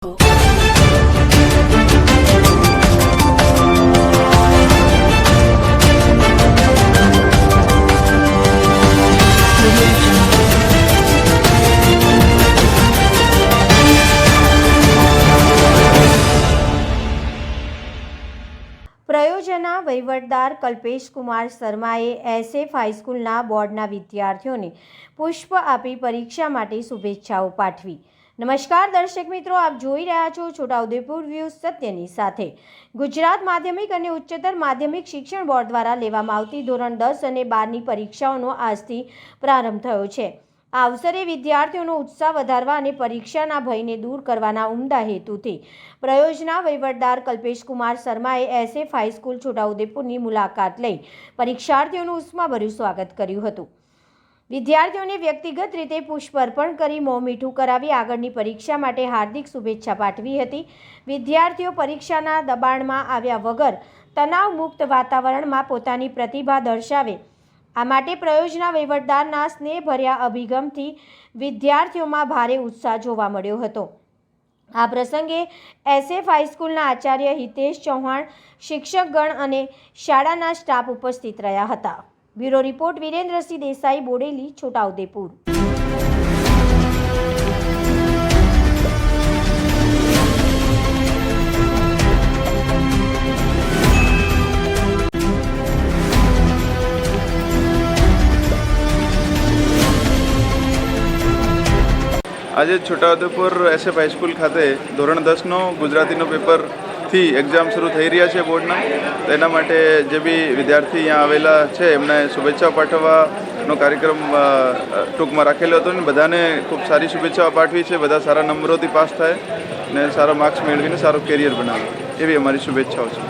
પ્રયોજના વહીવટદાર કલ્પેશ કુમાર શર્માએ એસએફ હાઈસ્કૂલના બોર્ડના વિદ્યાર્થીઓને પુષ્પ આપી પરીક્ષા માટે શુભેચ્છાઓ પાઠવી। નમસ્કાર દર્શક મિત્રો, આપ જોઈ રહ્યા છો છોટાઉદેપુર વ્યૂઝ સત્યની સાથે। ગુજરાત માધ્યમિક અને ઉચ્ચતર માધ્યમિક શિક્ષણ બોર્ડ દ્વારા લેવામાં આવતી ધોરણ 10 અને 12ની પરીક્ષાઓનો આજથી પ્રારંભ થયો છે। આ અવસરે વિદ્યાર્થીઓનો ઉત્સાહ વધારવા અને પરીક્ષાના ભયને દૂર કરવાના ઉમદા હેતુથી પ્રયોજના વહીવટદાર કલ્પેશ કુમાર શર્માએ એસએફ હાઈસ્કૂલ છોટાઉદેપુરની મુલાકાત લઈ પરીક્ષાર્થીઓનું ઉષ્માભર્યું સ્વાગત કર્યું હતું। વિદ્યાર્થીઓને વ્યક્તિગત રીતે પુષ્પ અર્પણ કરી મોં મીઠું કરાવી આગળની પરીક્ષા માટે હાર્દિક શુભેચ્છા પાઠવી હતી। વિદ્યાર્થીઓ પરીક્ષાના દબાણમાં આવ્યા વગર તણાવમુક્ત વાતાવરણમાં પોતાની પ્રતિભા દર્શાવે આ માટે પ્રયોજના વહીવટદારના સ્નેહભર્યા અભિગમથી વિદ્યાર્થીઓમાં ભારે ઉત્સાહ જોવા મળ્યો હતો। આ પ્રસંગે એસએફ હાઈસ્કૂલના આચાર્ય હિતેશ ચૌહાણ, શિક્ષકગણ અને શાળાના સ્ટાફ ઉપસ્થિત રહ્યા હતા। Bureau report Virendrasinh Desai, Bodeli, Chhotaudepur. આજે છોટાઉદેપુર એસએફ હાઈસ્કૂલ ખાતે ધોરણ 10નો ગુજરાતીનો પેપરથી એક્ઝામ શરૂ થઈ રહ્યા છે બોર્ડના। તો એના માટે જે બી વિદ્યાર્થી અહીંયા આવેલા છે એમને શુભેચ્છાઓ પાઠવવાનો કાર્યક્રમ ટૂંકમાં રાખેલો હતો ને બધાને ખૂબ સારી શુભેચ્છાઓ પાઠવી છે। બધા સારા નંબરોથી પાસ થાય ને સારા માર્ક્સ મેળવીને સારું કેરિયર બનાવે એવી અમારી શુભેચ્છાઓ છે।